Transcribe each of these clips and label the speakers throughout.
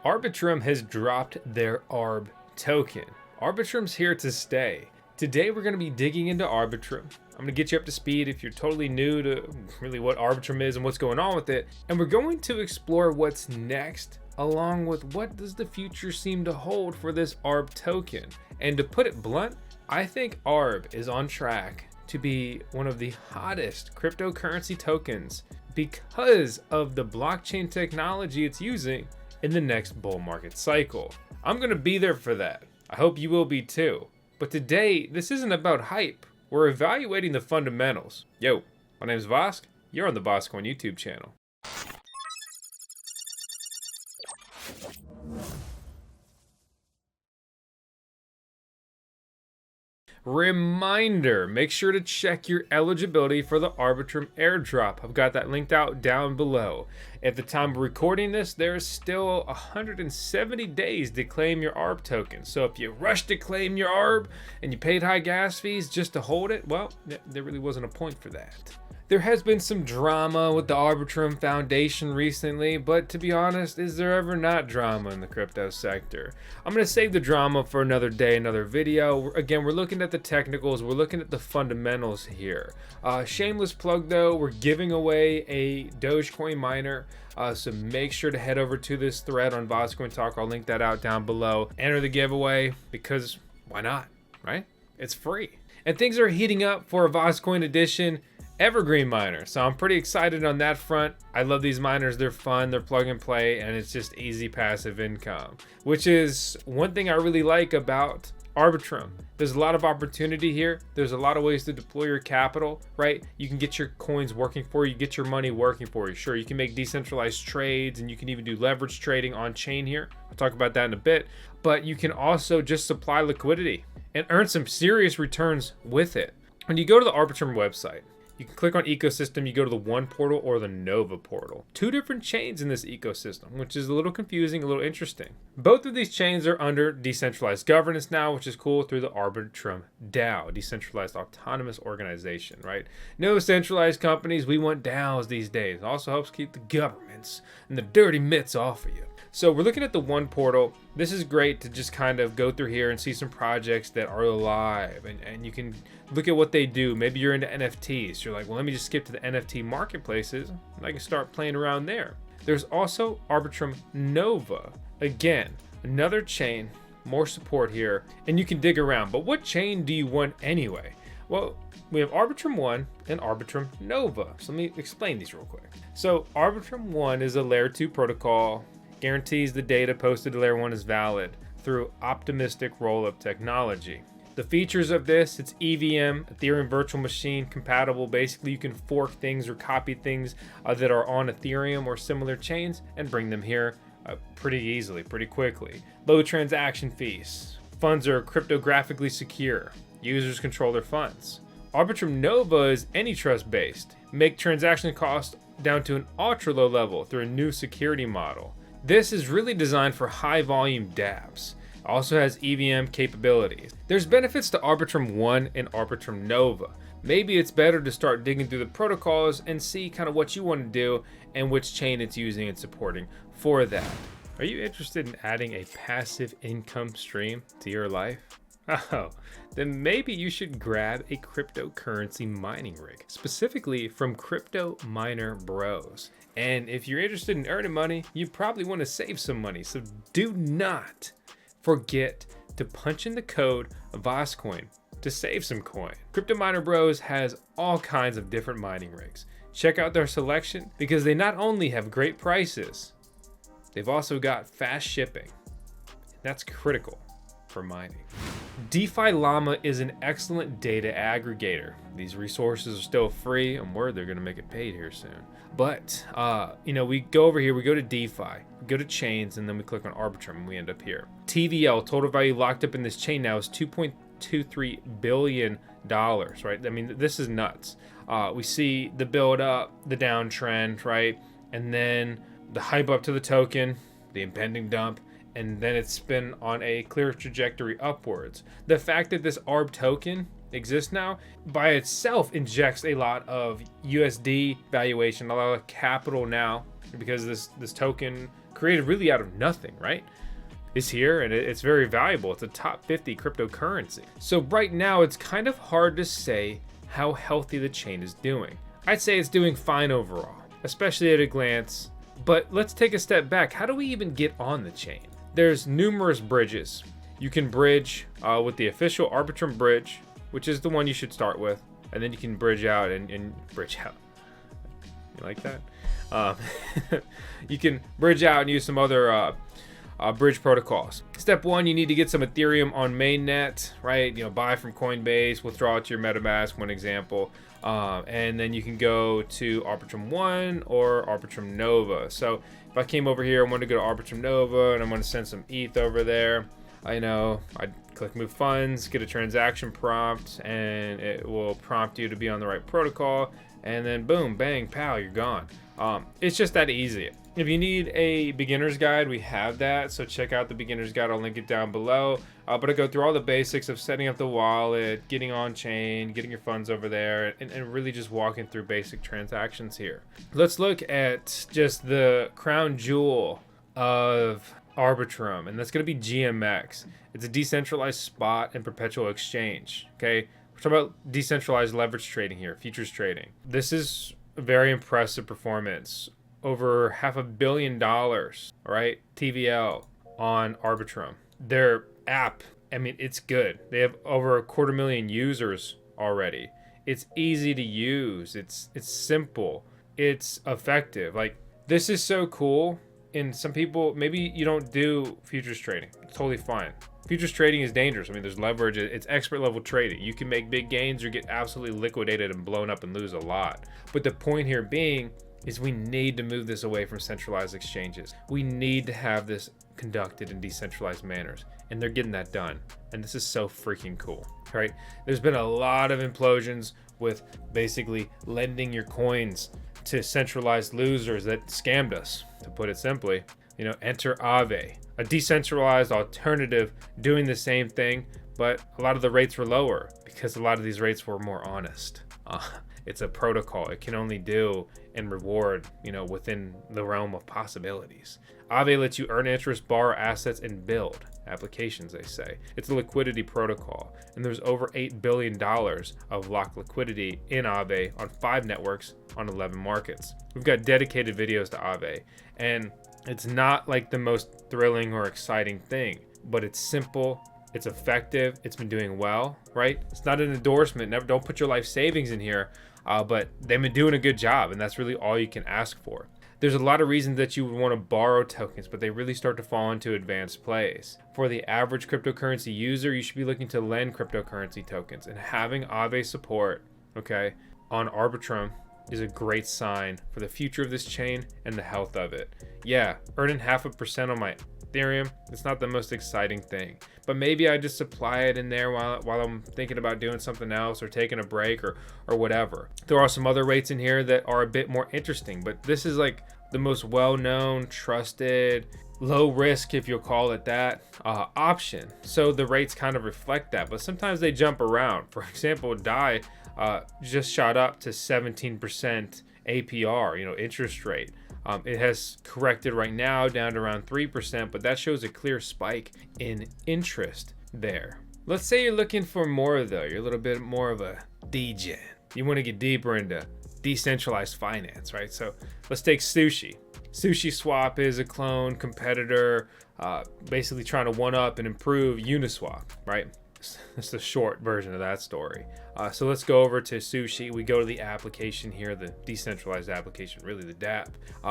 Speaker 1: Arbitrum has dropped their ARB token. Arbitrum's here to stay. Today we're going to be digging into Arbitrum. I'm going to get you up to speed if you're totally new to really what Arbitrum is and what's going on with it. And we're going to explore what's next, along with what does the future seem to hold for this ARB token. And to put it blunt, I think ARB is on track to be one of the hottest cryptocurrency tokens because of the blockchain technology it's using in the next bull market cycle. I'm going to be there for that. I hope you will be too. But today, this isn't about hype. We're evaluating the fundamentals. Yo, my name's Vosk. You're on the VoskCoin YouTube channel. Reminder, make sure to check your eligibility for the Arbitrum airdrop. I've got that linked out down below. At the time of recording this, there's still 170 days to claim your ARB token. So if you rush to claim your ARB and you paid high gas fees just to hold it, well, there really wasn't a point for that. There has been some drama with the Arbitrum Foundation recently, but to be honest, is there ever not drama in the crypto sector? I'm going to save the drama for another day, another video. Again, we're looking at the technicals, we're looking at the fundamentals here. Shameless plug though, we're giving away a Dogecoin miner, so make sure to head over to this thread on VoskCoin Talk. I'll link that out down below. Enter the giveaway because why not, right? It's free. And things are heating up for a VoskCoin edition evergreen miner, so I'm pretty excited on that front. I love these miners. They're fun, they're plug and play, and it's just easy passive income, which is one thing I really like about Arbitrum. There's a lot of opportunity here. There's a lot of ways to deploy your capital, right? You can get your coins working for you, get your money working for you. Sure, you can make decentralized trades, and you can even do leverage trading on chain here. I'll talk about that in a bit, but you can also just supply liquidity and earn some serious returns with it. When you go to the Arbitrum website, you can click on ecosystem, you go to the One portal or the Nova portal. Two different chains in this ecosystem, which is a little confusing, a little interesting. Both of these chains are under decentralized governance now, which is cool, through the Arbitrum DAO, Decentralized Autonomous Organization, right? No centralized companies, we want DAOs these days. It also helps keep the governments and the dirty mitts off of you. So we're looking at the One portal. This is great to just kind of go through here and see some projects that are alive, and you can look at what they do. Maybe you're into NFTs. You're like, well, let me just skip to the NFT marketplaces and I can start playing around there. There's also Arbitrum Nova. Again, another chain, more support here, and you can dig around. But what chain do you want anyway? Well, we have Arbitrum 1 and Arbitrum Nova. So let me explain these real quick. So Arbitrum 1 is a layer 2 protocol, guarantees the data posted to layer 1 is valid through optimistic rollup technology. The features of this, it's EVM, Ethereum virtual machine compatible. Basically, you can fork things or copy things that are on Ethereum or similar chains and bring them here pretty easily, pretty quickly. Low transaction fees. Funds are cryptographically secure. Users control their funds. Arbitrum Nova is AnyTrust based. Make transaction costs down to an ultra low level through a new security model. This is really designed for high volume dApps. Also has EVM capabilities. There's benefits to Arbitrum 1 and Arbitrum Nova. Maybe it's better to start digging through the protocols and see kind of what you want to do and which chain it's using and supporting for that. Are you interested in adding a passive income stream to your life? Oh, then maybe you should grab a cryptocurrency mining rig, specifically from Crypto Miner Bros. And if you're interested in earning money, you probably want to save some money. So do not forget to punch in the code VoskCoin to save some coin. Crypto Miner Bros has all kinds of different mining rigs. Check out their selection because they not only have great prices, they've also got fast shipping. That's critical for mining. DeFi Llama is an excellent data aggregator. These resources are still free. I'm worried they're going to make it paid here soon. But, we go over here, we go to DeFi, we go to chains, and then we click on Arbitrum, and we end up here. TVL, total value locked up in this chain now, is $2.23 billion, right? I mean, this is nuts. We see the build up, the downtrend, right? And then the hype up to the token, the impending dump, and then it's been on a clear trajectory upwards. The fact that this ARB token exists now by itself injects a lot of USD valuation, a lot of capital now, because this token created really out of nothing, right? Is here, and it's very valuable. It's a top 50 cryptocurrency. So right now it's kind of hard to say how healthy the chain is doing. I'd say it's doing fine overall, especially at a glance. But let's take a step back. How do we even get on the chain? There's numerous bridges. You can bridge with the official Arbitrum bridge, which is the one you should start with, and then you can bridge out and bridge out. You like that? You can bridge out and use some other bridge protocols. Step one, you need to get some Ethereum on mainnet, right? Buy from Coinbase, withdraw it to your MetaMask, one example. And then you can go to Arbitrum 1 or Arbitrum Nova. So if I came over here, I want to go to Arbitrum Nova and I'm going to send some ETH over there. I'd click move funds, get a transaction prompt, and it will prompt you to be on the right protocol. And then boom, bang, pow, you're gone. It's just that easy. If you need a beginner's guide, we have that. So check out the beginner's guide. I'll link it down below. But I go through all the basics of setting up the wallet, getting on chain, getting your funds over there, and really just walking through basic transactions here. Let's look at just the crown jewel of Arbitrum, and that's going to be GMX. It's a decentralized spot and perpetual exchange. Okay, we're talking about decentralized leverage trading here, futures trading. This is a very impressive performance. Over $500 million, all right, TVL on Arbitrum. Their app, it's good. They have over 250,000 users already. It's easy to use. It's simple. It's effective. Like, this is so cool. And some people, maybe you don't do futures trading. It's totally fine. Futures trading is dangerous. There's leverage. It's expert level trading. You can make big gains or get absolutely liquidated and blown up and lose a lot. But the point here being is we need to move this away from centralized exchanges. We need to have this conducted in decentralized manners. And they're getting that done. And this is so freaking cool, right? There's been a lot of implosions with basically lending your coins to centralized losers that scammed us, to put it simply. Enter AAVE, a decentralized alternative doing the same thing, but a lot of the rates were lower because a lot of these rates were more honest. It's a protocol. It can only do and reward, within the realm of possibilities. AAVE lets you earn interest, borrow assets, and build applications, they say. It's a liquidity protocol, and there's over $8 billion of locked liquidity in AAVE on 5 networks on 11 markets. We've got dedicated videos to AAVE, and it's not like the most thrilling or exciting thing, but it's simple, it's effective, it's been doing well, right? It's not an endorsement. Don't put your life savings in here, but they've been doing a good job, and that's really all you can ask for. There's a lot of reasons that you would want to borrow tokens, but they really start to fall into advanced plays. For the average cryptocurrency user, you should be looking to lend cryptocurrency tokens, and having AAVE support, okay, on Arbitrum is a great sign for the future of this chain and the health of it. Yeah, earning 0.5% on my Ethereum, it's not the most exciting thing, but maybe I just supply it in there while I'm thinking about doing something else or taking a break or whatever. There are some other rates in here that are a bit more interesting, but this is like the most well-known, trusted, low risk, if you'll call it that, option. So the rates kind of reflect that, but sometimes they jump around. For example, DAI just shot up to 17% APR, interest rate. It has corrected right now down to around 3%, but that shows a clear spike in interest there. Let's say you're looking for more though. You're a little bit more of a degen. You want to get deeper into decentralized finance, right? So let's take Sushi. SushiSwap is a clone competitor, basically trying to one-up and improve Uniswap, right? It's the short version of that story. So let's go over to Sushi. We go to the application here, the decentralized application, really the dApp.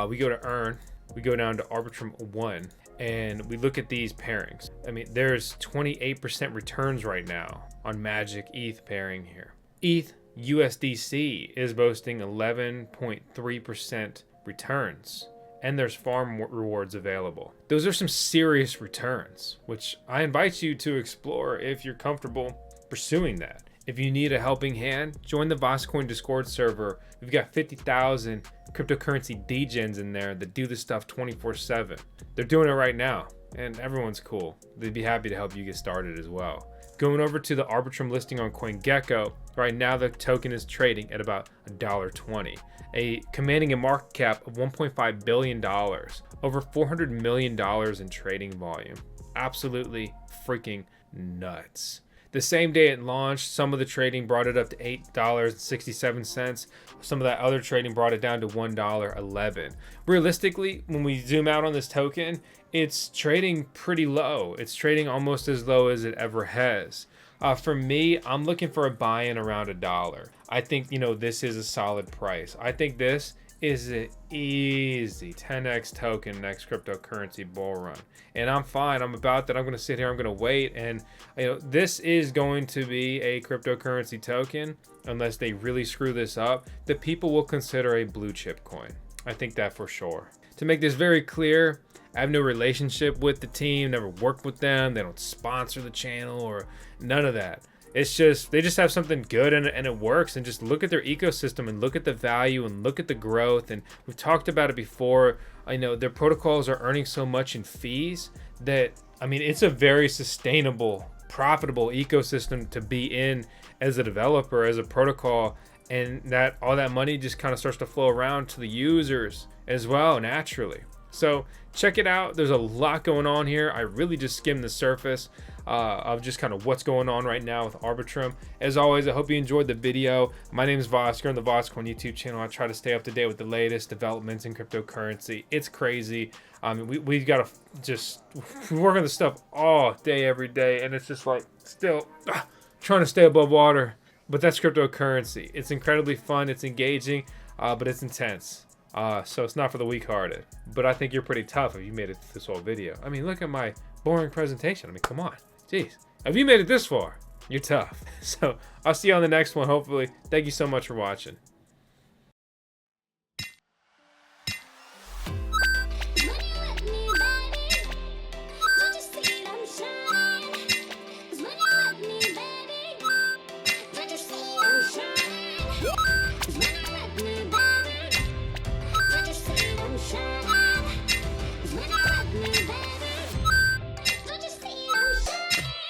Speaker 1: We go to Earn. We go down to Arbitrum 1, and we look at these pairings. There's 28% returns right now on Magic ETH pairing here. ETH USDC is boasting 11.3% returns. And there's farm rewards available. Those are some serious returns, which I invite you to explore if you're comfortable pursuing that. If you need a helping hand, join the VoskCoin Discord server. We've got 50,000 cryptocurrency degens in there that do this stuff 24/7. They're doing it right now. and everyone's cool. They'd be happy to help you get started as well. Going over to the Arbitrum listing on CoinGecko, right now the token is trading at about $1.20, commanding a market cap of $1.5 billion, over $400 million in trading volume. Absolutely freaking nuts. The same day it launched, some of the trading brought it up to $8.67. Some of that other trading brought it down to $1.11. Realistically, when we zoom out on this token, it's trading pretty low. It's trading almost as low as it ever has. For me, I'm looking for a buy-in around $1. I think, this is a solid price. I think this is an easy 10x token next cryptocurrency bull run, and I'm fine. I'm about that. I'm going to sit here, I'm going to wait, and this is going to be a cryptocurrency token unless they really screw this up that people will consider a blue chip coin. I think that for sure. To make this very clear, I have no relationship with the team, never worked with them, they don't sponsor the channel or none of that. It's just, they just have something good and it works, and just look at their ecosystem and look at the value and look at the growth. And we've talked about it before. I know their protocols are earning so much in fees that, it's a very sustainable, profitable ecosystem to be in as a developer, as a protocol, and that all that money just kind of starts to flow around to the users as well, naturally. So check it out. There's a lot going on here. I really just skimmed the surface of just kind of what's going on right now with Arbitrum. As always, I hope you enjoyed the video. My name is Vosk. You're on the VoskCoin YouTube channel. I try to stay up to date with the latest developments in cryptocurrency. It's crazy. We've got to just work on this stuff all day, every day, and it's just like still trying to stay above water. But that's cryptocurrency. It's incredibly fun. It's engaging, but it's intense. So it's not for the weak-hearted. But I think you're pretty tough if you made it to this whole video. Look at my boring presentation. Come on. Jeez. If you made it this far, you're tough. So I'll see you on the next one, hopefully. Thank you so much for watching.